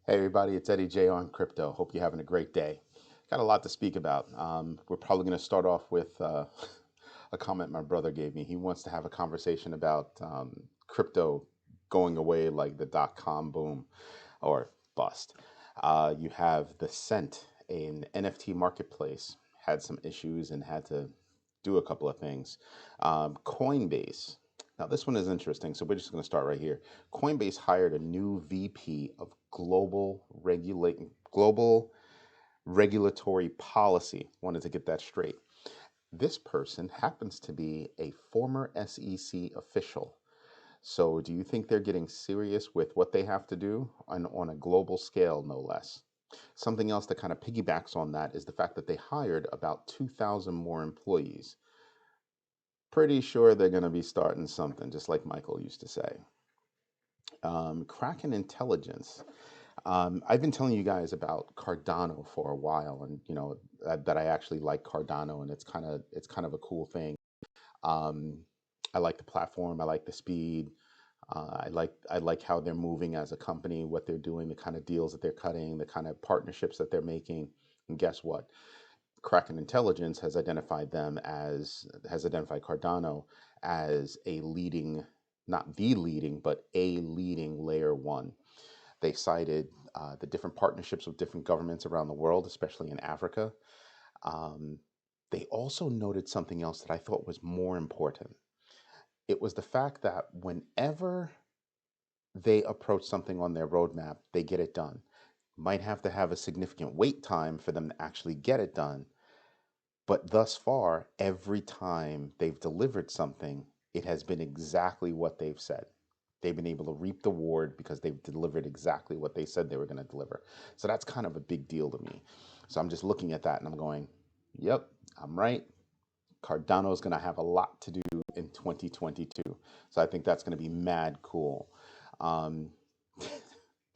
Hey everybody, it's Eddie J on crypto. Hope you're having a great day. Got a lot to speak about. We're probably going to start off with a comment my brother gave me. He wants to have a conversation about crypto going away like the dot-com boom or bust. You have the Cent, an NFT marketplace, had some issues and had to do a couple of things. Coinbase. Now, this one is interesting, so we're just going to start right here. Coinbase hired a new VP of global regulatory policy. Wanted to get that straight. This person happens to be a former SEC official. So, do you think they're getting serious with what they have to do on a global scale, no less? Something else that kind of piggybacks on that is the fact that they hired about 2,000 more employees. Pretty sure they're going to be starting something, just like Michael used to say. Kraken Intelligence. I've been telling you guys about Cardano for a while, and that I actually like Cardano, and it's kind of a cool thing. Um, I like the platform. I like the speed. I like how they're moving as a company, what they're doing, the kind of deals that they're cutting, the kind of partnerships that they're making. And guess what? Kraken Intelligence has identified Cardano as a leading, not the leading, but a leading layer one. They cited the different partnerships with different governments around the world, especially in Africa. Um, they also noted something else that I thought was more important. It was the fact that whenever they approach something on their roadmap, they get it done. Might have to have a significant wait time for them to actually get it done. But thus far, every time they've delivered something, it has been exactly what they've said. They've been able to reap the reward because they've delivered exactly what they said they were going to deliver. So that's kind of a big deal to me. So I'm just looking at that and I'm going, yep, I'm right. Cardano is going to have a lot to do in 2022. So I think that's going to be mad cool. Um,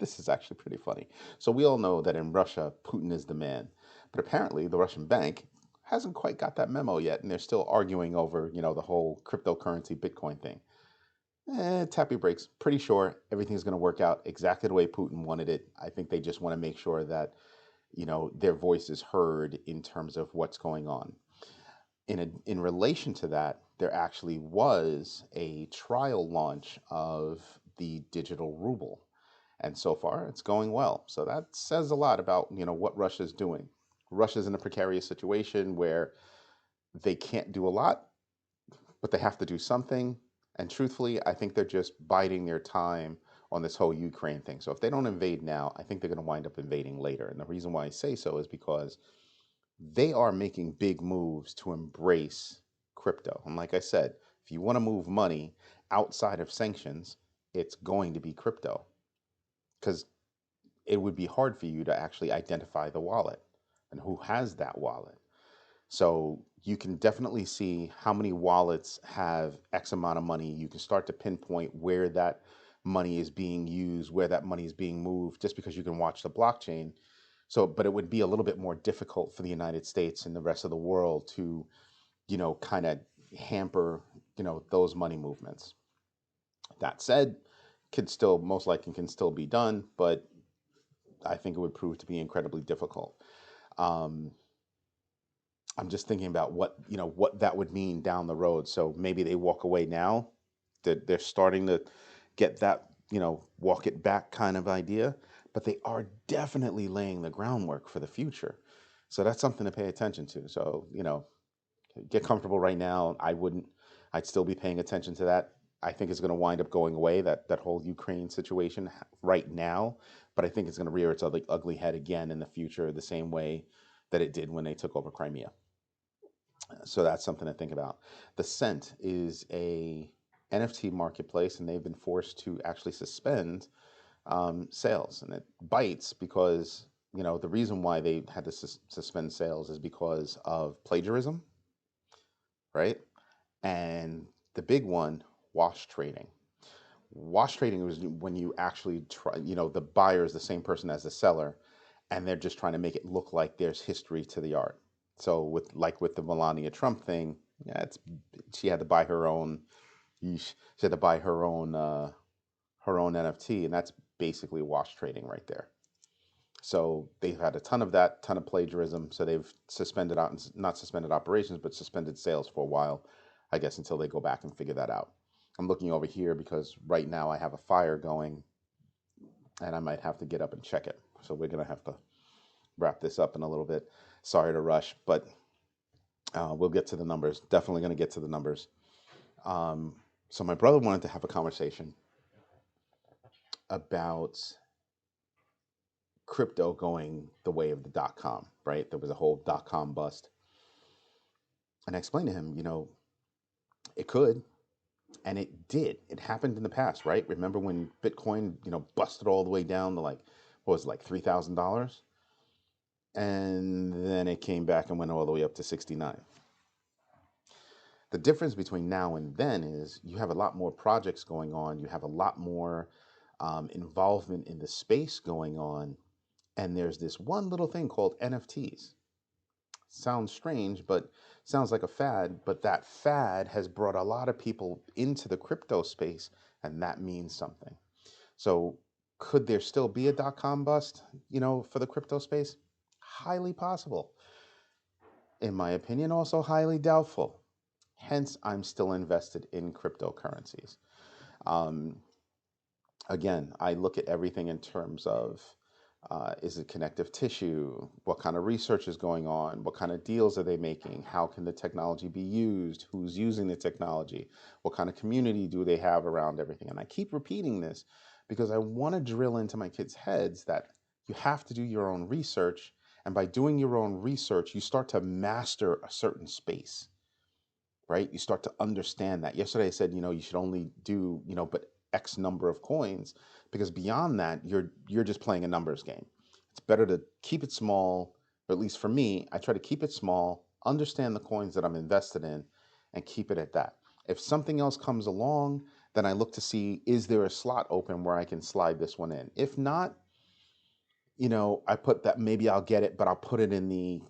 this is actually pretty funny. So we all know that in Russia, Putin is the man. But apparently, the Russian bank hasn't quite got that memo yet, and they're still arguing over, the whole cryptocurrency Bitcoin thing. Tap your brakes. Pretty sure everything's going to work out exactly the way Putin wanted it. I think they just want to make sure that, their voice is heard in terms of what's going on. In relation to that, there actually was a trial launch of the digital ruble, and so far it's going well. So that says a lot about what Russia's doing. Russia's in a precarious situation where they can't do a lot, but they have to do something. And truthfully, I think they're just biding their time on this whole Ukraine thing. So if they don't invade now, I think they're going to wind up invading later. And the reason why I say so is because they are making big moves to embrace crypto. And like I said, if you want to move money outside of sanctions, it's going to be crypto because it would be hard for you to actually identify the wallet and who has that wallet. So you can definitely see how many wallets have X amount of money. You can start to pinpoint where that money is being used, where that money is being moved, just because you can watch the blockchain. So, but it would be a little bit more difficult for the United States and the rest of the world to, kind of hamper, those money movements. That said, could still most likely can still be done, but I think it would prove to be incredibly difficult. Um, I'm just thinking about what that would mean down the road. So maybe they walk away now. That they're starting to get that walk it back kind of idea, but they are definitely laying the groundwork for the future. So that's something to pay attention to. So get comfortable right now. I wouldn't. I'd still be paying attention to that. I think it's going to wind up going away. That whole Ukraine situation right now, but I think it's going to rear its ugly head again in the future, the same way that it did when they took over Crimea. So that's something to think about. The Cent is a NFT marketplace, and they've been forced to actually suspend sales, and it bites because the reason why they had to suspend sales is because of plagiarism, right? And the big one, wash trading. Wash trading was when you actually try, the buyer is the same person as the seller, and they're just trying to make it look like there's history to the art. So with the Melania Trump thing, yeah, she had to buy her own. She had to buy her own NFT, and that's basically wash trading right there. So they've had a ton of that, ton of plagiarism. So they've suspended out, not suspended operations, but suspended sales for a while, I guess, until they go back and figure that out. I'm looking over here because right now I have a fire going and I might have to get up and check it. So we're going to have to wrap this up in a little bit. Sorry to rush, but we'll get to the numbers. Definitely going to get to the numbers. Um, so my brother wanted to have a conversation about crypto going the way of the dot com, right? There was a whole dot com bust. And I explained to him, it could, and it did. It happened in the past, right? Remember when Bitcoin, busted all the way down to like, what was it, like $3,000? And then it came back and went all the way up to 69. The difference between now and then is you have a lot more projects going on. You have a lot more involvement in the space going on. And there's this one little thing called NFTs. Sounds strange, but sounds like a fad. But that fad has brought a lot of people into the crypto space, and that means something. So, could there still be a dot com bust, for the crypto space? Highly possible. In my opinion, also highly doubtful. Hence, I'm still invested in cryptocurrencies. Um, Again, I look at everything in terms of is it connective tissue? What kind of research is going on? What kind of deals are they making? How can the technology be used? Who's using the technology? What kind of community do they have around everything? And I keep repeating this because I want to drill into my kids' heads that you have to do your own research. And by doing your own research, you start to master a certain space, right? You start to understand that. Yesterday I said, you should only do, but X number of coins, because beyond that, you're just playing a numbers game. It's better to keep it small, or at least for me, I try to keep it small, understand the coins that I'm invested in, and keep it at that. If something else comes along, then I look to see, is there a slot open where I can slide this one in? If not, I put that, maybe I'll get it, but I'll put it in the,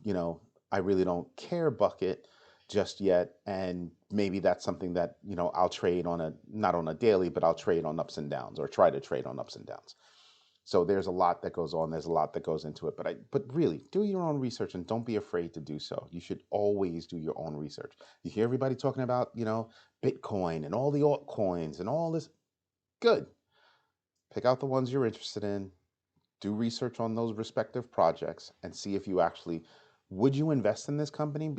I really don't care bucket just yet. And maybe that's something that, I'll trade on not on a daily, but I'll trade on ups and downs, or try to trade on ups and downs. So there's a lot that goes on. There's a lot that goes into it, but really do your own research and don't be afraid to do so. You should always do your own research. You hear everybody talking about, Bitcoin and all the altcoins and all this. Good. Pick out the ones you're interested in, do research on those respective projects, and see if you actually would you invest in this company,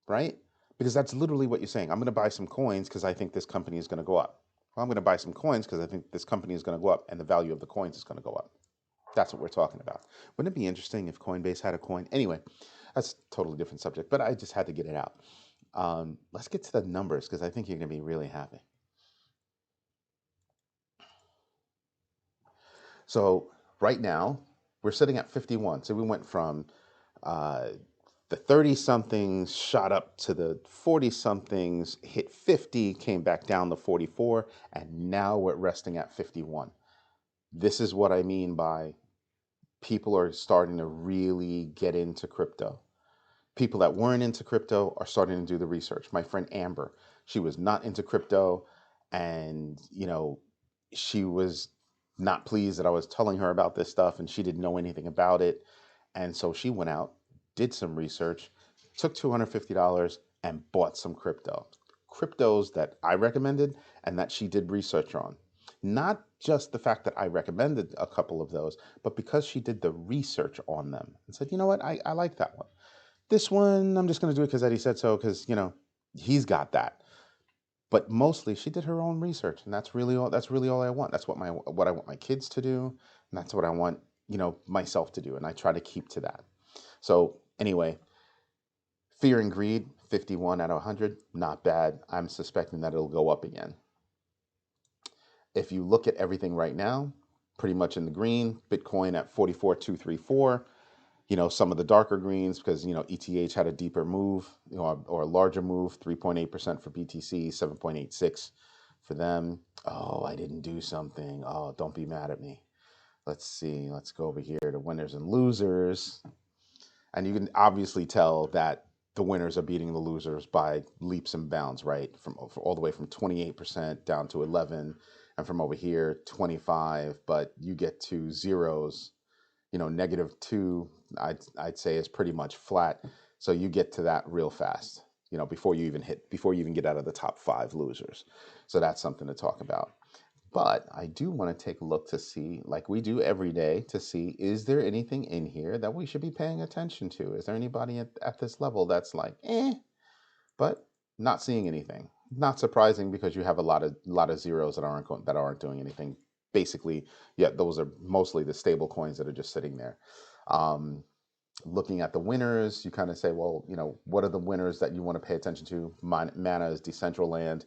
right? Because that's literally what you're saying. I'm going to buy some coins because I think this company is going to go up. Well, I'm going to buy some coins because I think this company is going to go up and the value of the coins is going to go up. That's what we're talking about. Wouldn't it be interesting if Coinbase had a coin? Anyway, that's a totally different subject, but I just had to get it out. Let's get to the numbers because I think you're going to be really happy. So right now we're sitting at 51. So we went from uh, the 30 somethings shot up to the 40 somethings, hit 50, came back down to 44, and now we're resting at 51. This is what I mean by people are starting to really get into crypto. People that weren't into crypto are starting to do the research. My friend Amber, she was not into crypto, and she was not pleased that I was telling her about this stuff and she didn't know anything about it. And so she went out, did some research, took $250 and bought some cryptos that I recommended and that she did research on. Not just the fact that I recommended a couple of those, but because she did the research on them and said, you know what, I like that one. This one, I'm just going to do it because Eddie said so, because, he's got that. But mostly she did her own research, and that's really all I want. That's what I want my kids to do, and that's what I want, myself to do, and I try to keep to that. So anyway, fear and greed, 51 out of 100, not bad. I'm suspecting that it'll go up again. If you look at everything right now, pretty much in the green, Bitcoin at 44,234. Some of the darker greens because, ETH had a deeper move, or a larger move, 3.8% for BTC, 7.86 for them. Oh, I didn't do something. Oh, don't be mad at me. Let's see. Let's go over here to winners and losers. And you can obviously tell that the winners are beating the losers by leaps and bounds, right? From all the way from 28% down to 11, and from over here 25. But you get to zeros -2, I'd say is pretty much flat. So you get to that real fast, before you even get out of the top 5 losers. So that's something to talk about. But I do want to take a look to see, like we do every day, to see, is there anything in here that we should be paying attention to? Is there anybody at this level that's like, but not seeing anything? Not surprising, because you have a lot of zeros that aren't doing anything. Basically, yeah, those are mostly the stable coins that are just sitting there. Um, Looking at the winners, you kind of say, well, what are the winners that you want to pay attention to? Mana is Decentraland.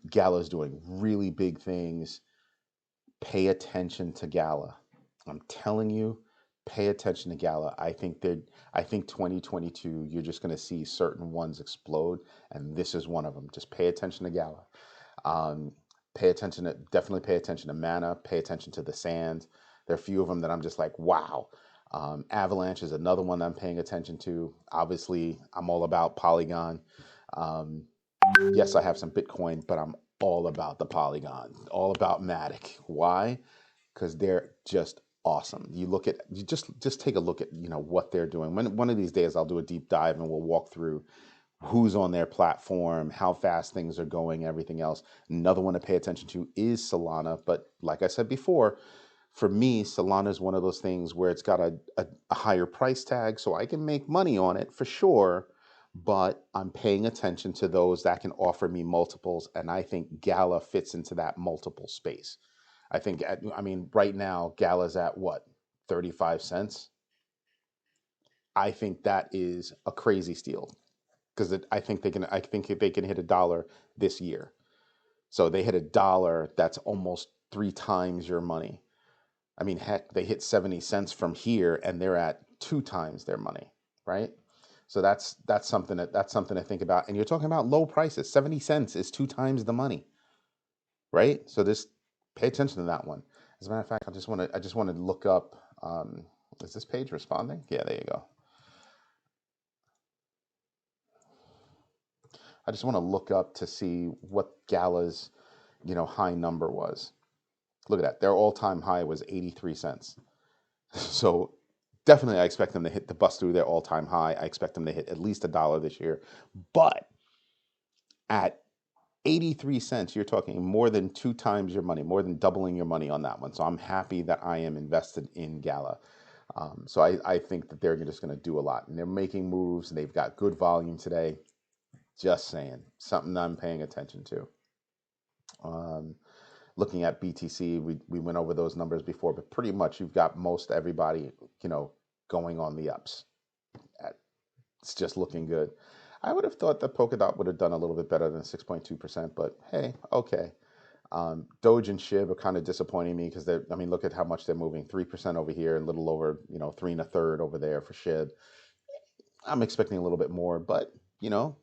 Gala is doing really big things. Pay attention to Gala. I'm telling you, pay attention to Gala. I think 2022, you're just going to see certain ones explode, and this is one of them. Just pay attention to Gala. Um, Definitely pay attention to Mana. Pay attention to the Sand. There are a few of them that I'm just like, wow. Avalanche is another one that I'm paying attention to. Obviously, I'm all about Polygon. Um, yes, I have some Bitcoin, but I'm all about the Polygon, all about Matic. Why? Because they're just awesome. You just take a look at what they're doing. One of these days, I'll do a deep dive and we'll walk through who's on their platform, how fast things are going, everything else. Another one to pay attention to is Solana. But like I said before, for me, Solana is one of those things where it's got a higher price tag, so I can make money on it for sure. But I'm paying attention to those that can offer me multiples, and I think Gala fits into that multiple space. I mean, right now, Gala's at what, 35 cents? I think that is a crazy steal, because I think they can hit $1 this year. So they hit $1, that's almost 3 times your money. I mean, heck, they hit 70 cents from here and they're at 2 times their money, right? So that's something to think about. And you're talking about low prices. 70 cents is 2 times the money, right? So just pay attention to that one. As a matter of fact, I just want to look up. Is this page responding? Yeah, there you go. I just want to look up to see what Gala's, high number was. Look at that. Their all-time high was 83 cents. So definitely, I expect them to hit the bust through their all-time high. I expect them to hit at least $1 this year. But at 83 cents, you're talking more than 2 times your money, more than doubling your money on that one. So I'm happy that I am invested in Gala. So I think that they're just going to do a lot, and they're making moves, and they've got good volume today. Just saying, something I'm paying attention to. Um, Looking at BTC, we went over those numbers before, but pretty much you've got most everybody, going on the ups. It's just looking good. I would have thought that Polkadot would have done a little bit better than 6.2%, but hey, okay. Doge and SHIB are kind of disappointing me, because I mean, look at how much they're moving. 3% over here, a little over, 3 1/3 over there for SHIB. I'm expecting a little bit more, but you know,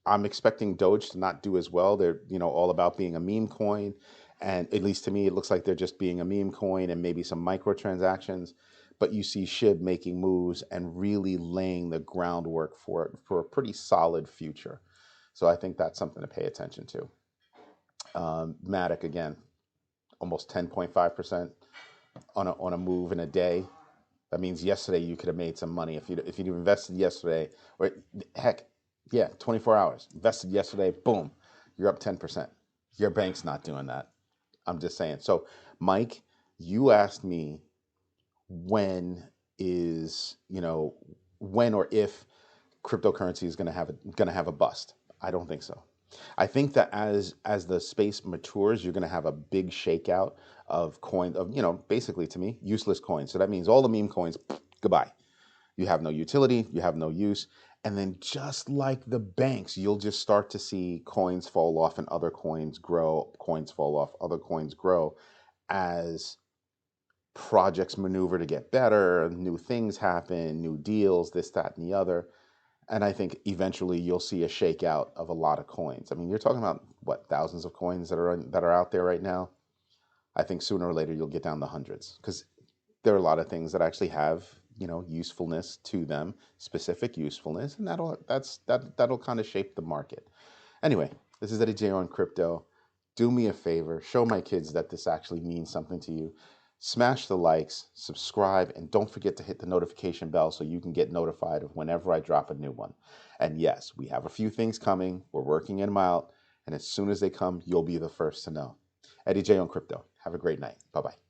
I'm expecting Doge to not do as well. They're, all about being a meme coin. And at least to me, it looks like they're just being a meme coin and maybe some microtransactions. But you see SHIB making moves and really laying the groundwork for a pretty solid future. So I think that's something to pay attention to. Matic, again, almost 10.5% on a move in a day. That means yesterday you could have made some money if you'd invested yesterday, or heck, yeah, 24 hours invested yesterday. Boom, you're up 10%. Your bank's not doing that. I'm just saying. So, Mike, you asked me when is when or if cryptocurrency is going to have a bust. I don't think so. I think that as the space matures, you're going to have a big shakeout of coin of basically, to me, useless coins. So that means all the meme coins, goodbye. You have no utility, you have no use. And then just like the banks, you'll just start to see coins fall off and other coins grow, coins fall off, other coins grow, as projects maneuver to get better, new things happen, new deals, this, that, and the other. And I think eventually you'll see a shakeout of a lot of coins. I mean, you're talking about what, thousands of coins that are out there right now. I think sooner or later you'll get down the hundreds, because there are a lot of things that actually have usefulness to them, specific usefulness, and that'll kind of shape the market. Anyway, this is Eddie J on crypto. Do me a favor, show my kids that this actually means something to you. Smash the likes, subscribe, and don't forget to hit the notification bell so you can get notified of whenever I drop a new one. And yes, we have a few things coming. We're working them out. And as soon as they come, you'll be the first to know. Eddie J on Crypto. Have a great night. Bye bye.